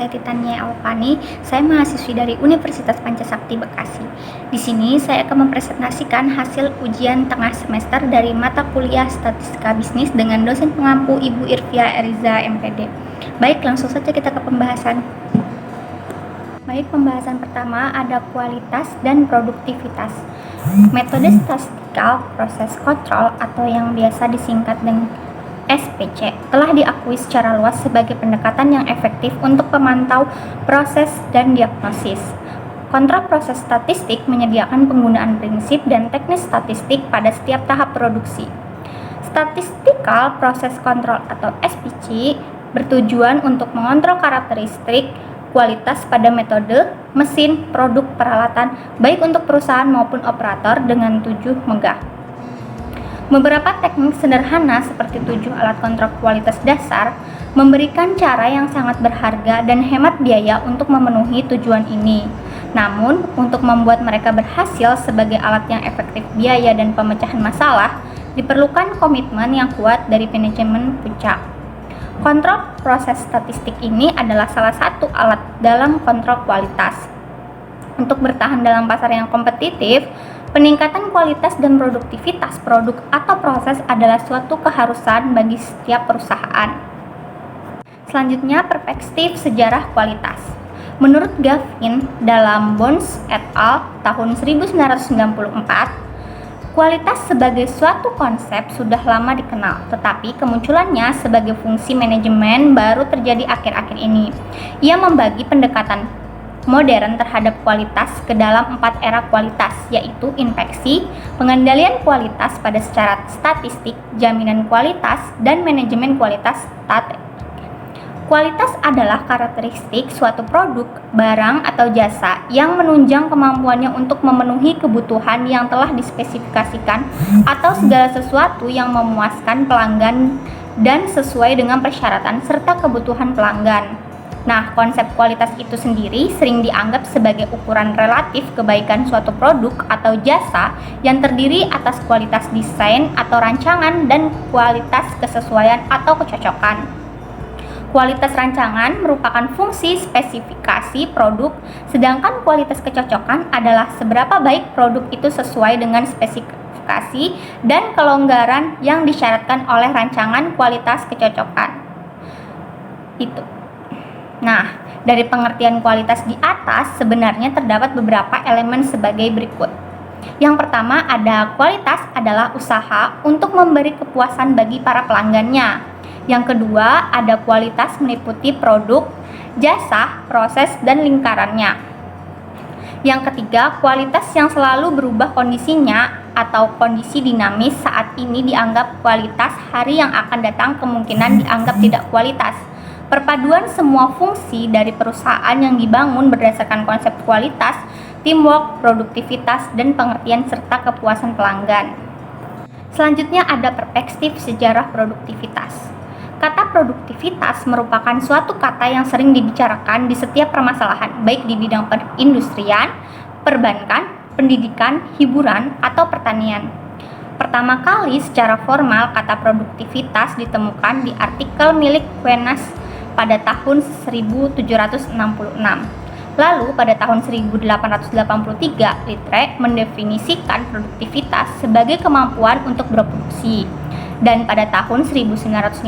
saya Titania Alfani. Saya mahasiswi dari Universitas Pancasakti Bekasi. Di sini saya akan mempresentasikan hasil ujian tengah semester dari mata kuliah Statistika Bisnis dengan dosen pengampu Ibu Irvia Eriza MPD. Baik, langsung saja kita ke pembahasan. Baik, pembahasan pertama ada kualitas dan produktivitas. Metode statistikal proses kontrol atau yang biasa disingkat dengan SPC telah diakui secara luas sebagai pendekatan yang efektif untuk memantau proses dan diagnosis. Kontrol proses statistik menyediakan penggunaan prinsip dan teknis statistik pada setiap tahap produksi. Statistical Process Control atau SPC bertujuan untuk mengontrol karakteristik kualitas pada metode, mesin, produk, peralatan, baik untuk perusahaan maupun operator dengan tujuan megah. Beberapa teknik sederhana seperti 7 alat kontrol kualitas dasar memberikan cara yang sangat berharga dan hemat biaya untuk memenuhi tujuan ini. Namun, untuk membuat mereka berhasil sebagai alat yang efektif biaya dan pemecahan masalah, diperlukan komitmen yang kuat dari manajemen puncak. Kontrol proses statistik ini adalah salah satu alat dalam kontrol kualitas. Untuk bertahan dalam pasar yang kompetitif, peningkatan kualitas dan produktivitas produk atau proses adalah suatu keharusan bagi setiap perusahaan. Selanjutnya, perspektif sejarah kualitas. Menurut Gavin dalam Bones et al. Tahun 1994, kualitas sebagai suatu konsep sudah lama dikenal, tetapi kemunculannya sebagai fungsi manajemen baru terjadi akhir-akhir ini. Ia membagi pendekatan modern terhadap kualitas ke dalam 4 era kualitas, yaitu inspeksi, pengendalian kualitas pada secara statistik, jaminan kualitas, dan manajemen kualitas strategik. Kualitas adalah karakteristik suatu produk, barang, atau jasa yang menunjang kemampuannya untuk memenuhi kebutuhan yang telah dispesifikasikan atau segala sesuatu yang memuaskan pelanggan dan sesuai dengan persyaratan serta kebutuhan pelanggan. Nah, konsep kualitas itu sendiri sering dianggap sebagai ukuran relatif kebaikan suatu produk atau jasa yang terdiri atas kualitas desain atau rancangan dan kualitas kesesuaian atau kecocokan. Kualitas rancangan merupakan fungsi spesifikasi produk, sedangkan kualitas kecocokan adalah seberapa baik produk itu sesuai dengan spesifikasi dan kelonggaran yang disyaratkan oleh rancangan kualitas kecocokan. Itu. Nah, dari pengertian kualitas di atas sebenarnya terdapat beberapa elemen sebagai berikut. Yang pertama ada kualitas adalah usaha untuk memberi kepuasan bagi para pelanggannya. Yang kedua ada kualitas meliputi produk, jasa, proses, dan lingkarannya. Yang ketiga, kualitas yang selalu berubah kondisinya atau kondisi dinamis saat ini dianggap kualitas, hari yang akan datang kemungkinan dianggap tidak kualitas. Perpaduan semua fungsi dari perusahaan yang dibangun berdasarkan konsep kualitas, teamwork, produktivitas, dan pengertian serta kepuasan pelanggan. Selanjutnya ada perspektif sejarah produktivitas. Kata produktivitas merupakan suatu kata yang sering dibicarakan di setiap permasalahan, baik di bidang perindustrian, perbankan, pendidikan, hiburan, atau pertanian. Pertama kali secara formal kata produktivitas ditemukan di artikel milik Quenas pada tahun 1766. Lalu pada tahun 1883, Littre mendefinisikan produktivitas sebagai kemampuan untuk berproduksi. Dan pada tahun 1950,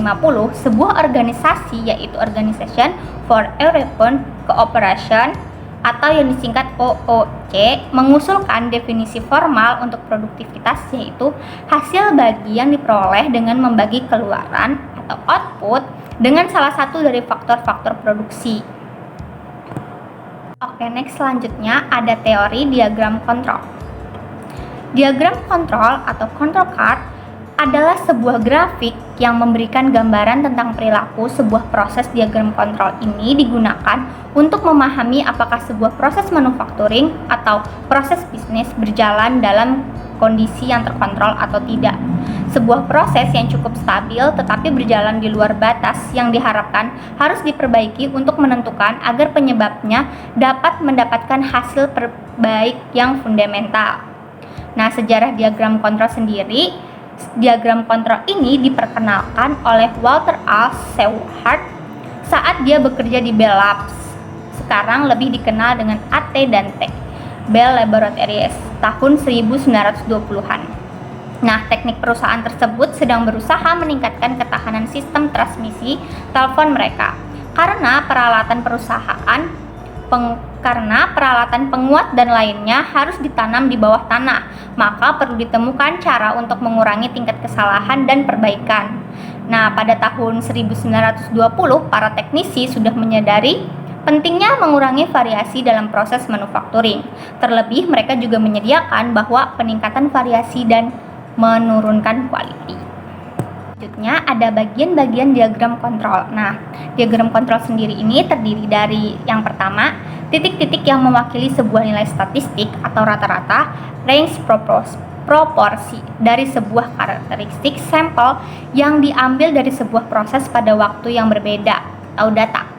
sebuah organisasi yaitu Organization for European Cooperation atau yang disingkat OOC mengusulkan definisi formal untuk produktivitas, yaitu hasil bagi yang diperoleh dengan membagi keluaran atau output dengan salah satu dari faktor-faktor produksi. Oke, next selanjutnya ada teori diagram kontrol. Diagram kontrol atau control chart adalah sebuah grafik yang memberikan gambaran tentang perilaku sebuah proses. Diagram kontrol ini digunakan untuk memahami apakah sebuah proses manufacturing atau proses bisnis berjalan dalam kondisi yang terkontrol atau tidak. Sebuah proses yang cukup stabil tetapi berjalan di luar batas yang diharapkan harus diperbaiki untuk menentukan agar penyebabnya dapat mendapatkan hasil terbaik yang fundamental. Nah, sejarah diagram kontrol sendiri, diagram kontrol ini diperkenalkan oleh Walter A. Shewhart saat dia bekerja di Bell Labs. sekarang lebih dikenal dengan AT dan T, Bell Laboratories, tahun 1920-an. Nah, teknik perusahaan tersebut sedang berusaha meningkatkan ketahanan sistem transmisi telepon mereka. Karena peralatan penguat dan lainnya harus ditanam di bawah tanah, maka perlu ditemukan cara untuk mengurangi tingkat kesalahan dan perbaikan. Nah, pada tahun 1920, para teknisi sudah menyadari pentingnya mengurangi variasi dalam proses manufacturing. Terlebih, mereka juga menyediakan bahwa peningkatan variasi dan menurunkan quality. Selanjutnya ada bagian-bagian diagram kontrol. Nah, diagram kontrol sendiri ini terdiri dari yang pertama, titik-titik yang mewakili sebuah nilai statistik atau rata-rata, range proporsi dari sebuah karakteristik sampel yang diambil dari sebuah proses pada waktu yang berbeda atau data.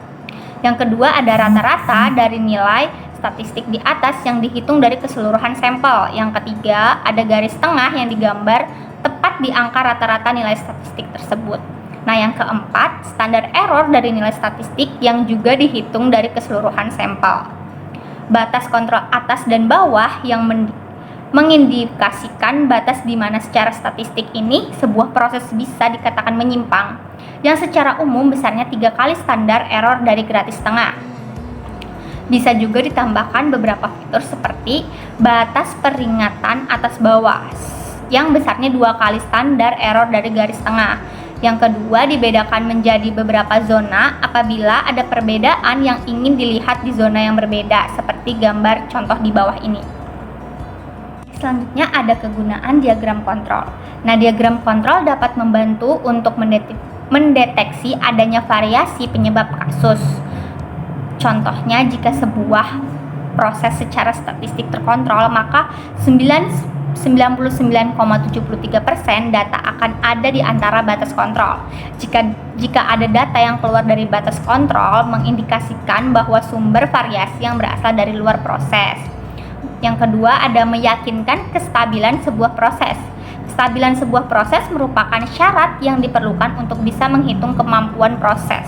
Yang kedua ada rata-rata dari nilai statistik di atas yang dihitung dari keseluruhan sampel. Yang ketiga ada garis tengah yang digambar tepat di angka rata-rata nilai statistik tersebut. Nah, yang keempat, standar error dari nilai statistik yang juga dihitung dari keseluruhan sampel. Batas kontrol atas dan bawah yang mengindikasikan batas di mana secara statistik ini sebuah proses bisa dikatakan menyimpang, yang secara umum besarnya 3 kali standar error dari garis tengah. Bisa juga ditambahkan beberapa fitur seperti batas peringatan atas bawah yang besarnya 2 kali standar error dari garis tengah. Yang kedua, dibedakan menjadi beberapa zona apabila ada perbedaan yang ingin dilihat di zona yang berbeda, seperti gambar contoh di bawah ini. Selanjutnya ada kegunaan diagram kontrol. Nah, diagram kontrol dapat membantu untuk mendeteksi adanya variasi penyebab kasus. Contohnya, jika sebuah proses secara statistik terkontrol, maka 99,73% data akan ada di antara batas kontrol. Jika ada data yang keluar dari batas kontrol, mengindikasikan bahwa sumber variasi yang berasal dari luar proses. Yang kedua, ada meyakinkan kestabilan sebuah proses. Kestabilan sebuah proses merupakan syarat yang diperlukan untuk bisa menghitung kemampuan proses.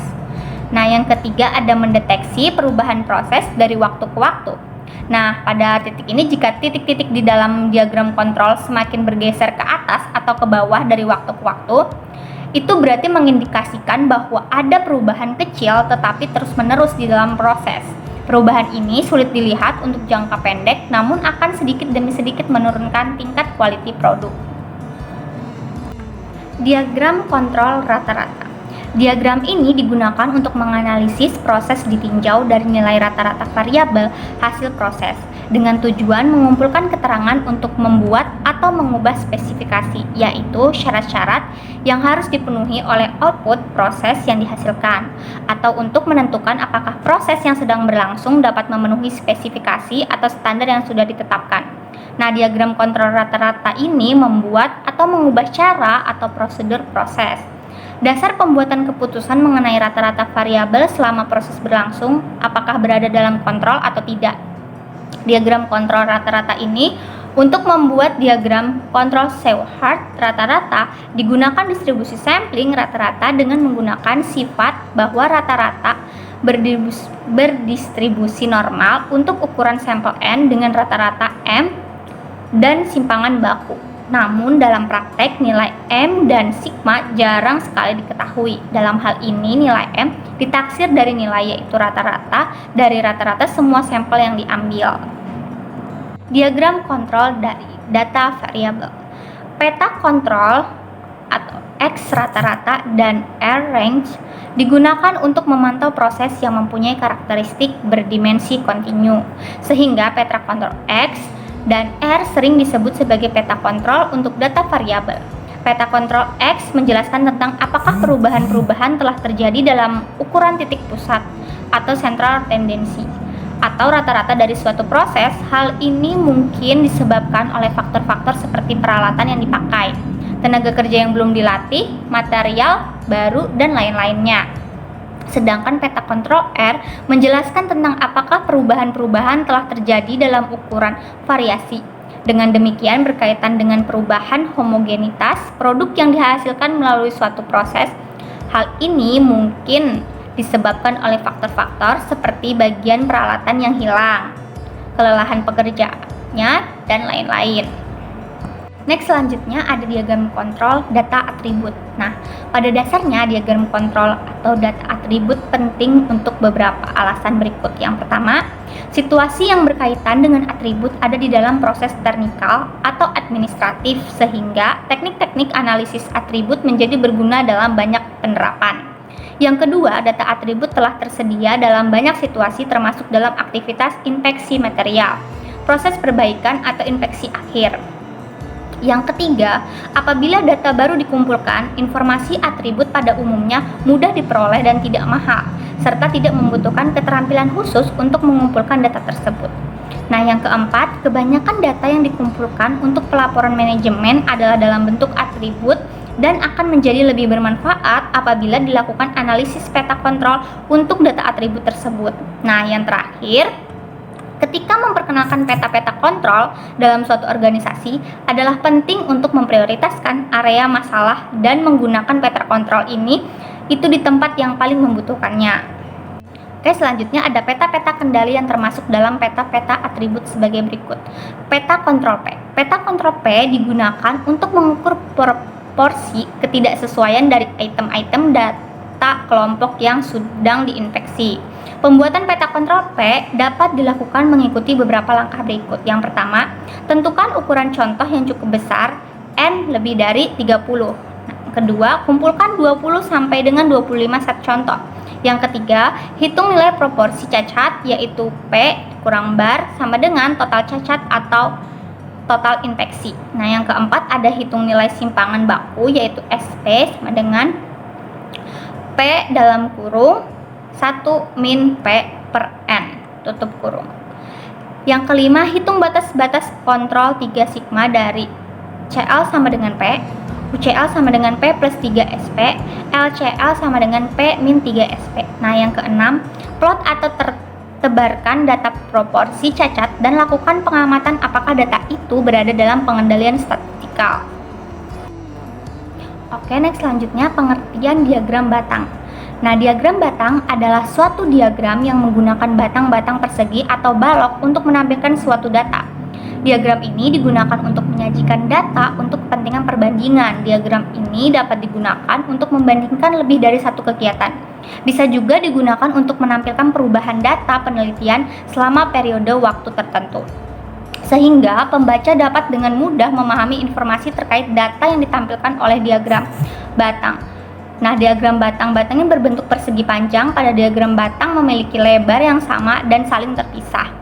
Nah, yang ketiga ada mendeteksi perubahan proses dari waktu ke waktu. Nah, pada titik ini jika titik-titik di dalam diagram kontrol semakin bergeser ke atas atau ke bawah dari waktu ke waktu, itu berarti mengindikasikan bahwa ada perubahan kecil tetapi terus-menerus di dalam proses. Perubahan ini sulit dilihat untuk jangka pendek, namun akan sedikit demi sedikit menurunkan tingkat quality produk. Diagram kontrol rata-rata. Diagram ini digunakan untuk menganalisis proses ditinjau dari nilai rata-rata variabel hasil proses dengan tujuan mengumpulkan keterangan untuk membuat atau mengubah spesifikasi, yaitu syarat-syarat yang harus dipenuhi oleh output proses yang dihasilkan, atau untuk menentukan apakah proses yang sedang berlangsung dapat memenuhi spesifikasi atau standar yang sudah ditetapkan. Nah, diagram kontrol rata-rata ini membuat atau mengubah cara atau prosedur proses. Dasar pembuatan keputusan mengenai rata-rata variabel selama proses berlangsung, apakah berada dalam kontrol atau tidak. Diagram kontrol rata-rata ini untuk membuat diagram kontrol Shewhart rata-rata digunakan distribusi sampling rata-rata dengan menggunakan sifat bahwa rata-rata berdistribusi normal untuk ukuran sampel N dengan rata-rata M dan simpangan baku. Namun dalam praktek nilai M dan sigma jarang sekali diketahui. Dalam hal ini nilai M ditaksir dari nilai yaitu rata-rata dari rata-rata semua sampel yang diambil. Diagram kontrol dari data variabel. Peta kontrol atau X rata-rata dan R range digunakan untuk memantau proses yang mempunyai karakteristik berdimensi kontinu, sehingga peta kontrol X dan R sering disebut sebagai peta kontrol untuk data variabel. Peta kontrol X menjelaskan tentang apakah perubahan-perubahan telah terjadi dalam ukuran titik pusat atau central tendency atau rata-rata dari suatu proses. Hal ini mungkin disebabkan oleh faktor-faktor seperti peralatan yang dipakai, tenaga kerja yang belum dilatih, material baru, dan lain-lainnya. Sedangkan peta kontrol R menjelaskan tentang apakah perubahan-perubahan telah terjadi dalam ukuran variasi. Dengan demikian berkaitan dengan perubahan homogenitas produk yang dihasilkan melalui suatu proses. Hal ini mungkin disebabkan oleh faktor-faktor seperti bagian peralatan yang hilang, kelelahan pekerjanya, dan lain-lain. Next, selanjutnya ada diagram kontrol data atribut. Nah, pada dasarnya diagram kontrol atau data atribut penting untuk beberapa alasan berikut. Yang pertama, situasi yang berkaitan dengan atribut ada di dalam proses teknikal atau administratif, sehingga teknik-teknik analisis atribut menjadi berguna dalam banyak penerapan. Yang kedua, data atribut telah tersedia dalam banyak situasi termasuk dalam aktivitas inspeksi material, proses perbaikan atau inspeksi akhir. Yang ketiga, apabila data baru dikumpulkan, informasi atribut pada umumnya mudah diperoleh dan tidak mahal, serta tidak membutuhkan keterampilan khusus untuk mengumpulkan data tersebut. Nah, yang keempat, kebanyakan data yang dikumpulkan untuk pelaporan manajemen adalah dalam bentuk atribut dan akan menjadi lebih bermanfaat apabila dilakukan analisis peta kontrol untuk data atribut tersebut. Nah, yang terakhir, ketika memperkenalkan peta-peta kontrol dalam suatu organisasi adalah penting untuk memprioritaskan area masalah dan menggunakan peta kontrol ini itu di tempat yang paling membutuhkannya. Oke, selanjutnya ada peta-peta kendali yang termasuk dalam peta-peta atribut sebagai berikut. Peta kontrol P. Peta kontrol P digunakan untuk mengukur proporsi ketidaksesuaian dari item-item data kelompok yang sedang diinspeksi. Pembuatan peta kontrol P dapat dilakukan mengikuti beberapa langkah berikut. Yang pertama, tentukan ukuran contoh yang cukup besar, N lebih dari 30. Nah, kedua, kumpulkan 20 sampai dengan 25 set contoh. Yang ketiga, hitung nilai proporsi cacat, yaitu P kurang bar sama dengan total cacat atau total inspeksi. Nah, yang keempat ada hitung nilai simpangan baku, yaitu SP sama dengan P dalam kurung 1 min P per N, tutup kurung. Yang kelima, hitung batas-batas kontrol 3 sigma dari CL sama dengan P, UCL sama dengan P plus 3 SP, LCL sama dengan P min 3 SP. Nah, yang keenam, plot atau tebarkan data proporsi cacat dan lakukan pengamatan apakah data itu berada dalam pengendalian statistikal. Oke, next selanjutnya pengertian diagram batang. Nah, diagram batang adalah suatu diagram yang menggunakan batang-batang persegi atau balok untuk menampilkan suatu data. Diagram ini digunakan untuk menyajikan data untuk kepentingan perbandingan. Diagram ini dapat digunakan untuk membandingkan lebih dari satu kegiatan. Bisa juga digunakan untuk menampilkan perubahan data penelitian selama periode waktu tertentu, sehingga pembaca dapat dengan mudah memahami informasi terkait data yang ditampilkan oleh diagram batang. Nah, diagram batang-batangnya berbentuk persegi panjang. Pada diagram batang memiliki lebar yang sama dan saling terpisah.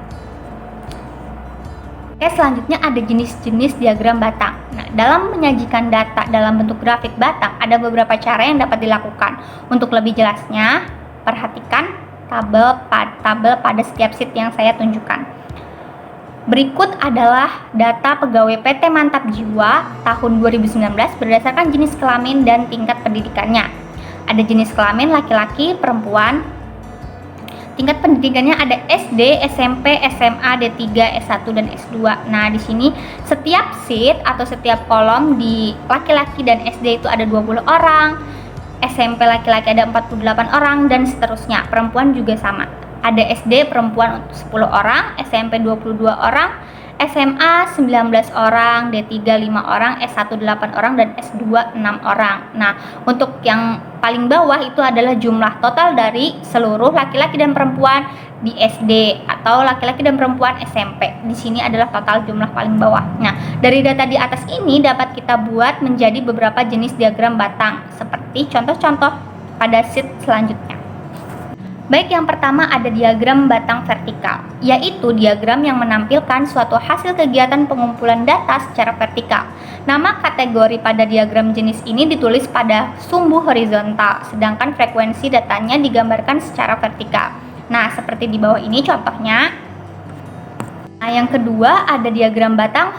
Oke, selanjutnya ada jenis-jenis diagram batang. Nah, dalam menyajikan data dalam bentuk grafik batang, ada beberapa cara yang dapat dilakukan. Untuk lebih jelasnya, perhatikan tabel pada setiap sheet yang saya tunjukkan. Berikut adalah data pegawai PT Mantap Jiwa tahun 2019 berdasarkan jenis kelamin dan tingkat pendidikannya. Ada jenis kelamin laki-laki, perempuan. Tingkat pendidikannya ada SD, SMP, SMA, D3, S1, dan S2. Nah, di sini setiap sheet atau setiap kolom di laki-laki dan SD itu ada 20 orang, SMP laki-laki ada 48 orang, dan seterusnya. Perempuan juga sama. Ada SD perempuan 10 orang, SMP 22 orang, SMA 19 orang, D3 5 orang, S1 8 orang, dan S2 6 orang. Nah, untuk yang paling bawah itu adalah jumlah total dari seluruh laki-laki dan perempuan di SD atau laki-laki dan perempuan SMP. Di sini adalah total jumlah paling bawah. Nah, dari data di atas ini dapat kita buat menjadi beberapa jenis diagram batang seperti contoh-contoh pada sheet selanjutnya. Baik, yang pertama ada diagram batang vertikal, yaitu diagram yang menampilkan suatu hasil kegiatan pengumpulan data secara vertikal. Nama kategori pada diagram jenis ini ditulis pada sumbu horizontal, sedangkan frekuensi datanya digambarkan secara vertikal. Nah, seperti di bawah ini contohnya. Nah, yang kedua ada diagram batang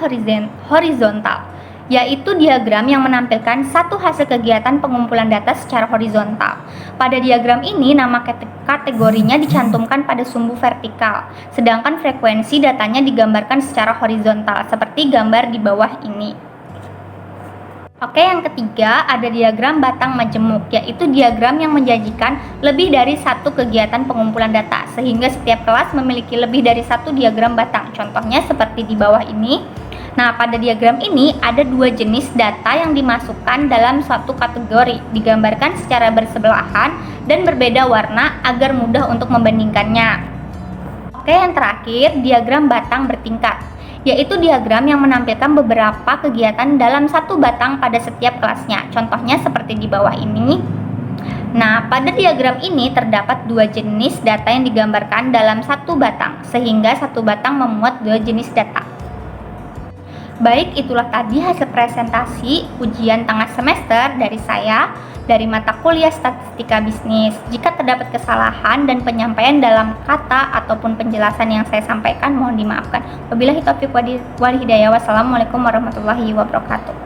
horizontal, yaitu diagram yang menampilkan satu hasil kegiatan pengumpulan data secara horizontal. Pada diagram ini, nama kategorinya dicantumkan pada sumbu vertikal, sedangkan frekuensi datanya digambarkan secara horizontal, seperti gambar di bawah ini. Oke, yang ketiga ada diagram batang majemuk, yaitu diagram yang menjanjikan lebih dari satu kegiatan pengumpulan data, sehingga setiap kelas memiliki lebih dari satu diagram batang. Contohnya seperti di bawah ini. Nah, pada diagram ini ada dua jenis data yang dimasukkan dalam suatu kategori, digambarkan secara bersebelahan dan berbeda warna agar mudah untuk membandingkannya. Oke, yang terakhir, diagram batang bertingkat, yaitu diagram yang menampilkan beberapa kegiatan dalam satu batang pada setiap kelasnya. Contohnya seperti di bawah ini. Nah, pada diagram ini terdapat dua jenis data yang digambarkan dalam satu batang, sehingga satu batang memuat dua jenis data. Baik, itulah tadi hasil presentasi ujian tengah semester dari saya dari mata kuliah Statistika Bisnis. Jika terdapat kesalahan dan penyampaian dalam kata ataupun penjelasan yang saya sampaikan, mohon dimaafkan. Wabillahi taufiq wal hidayah. Wassalamualaikum warahmatullahi wabarakatuh.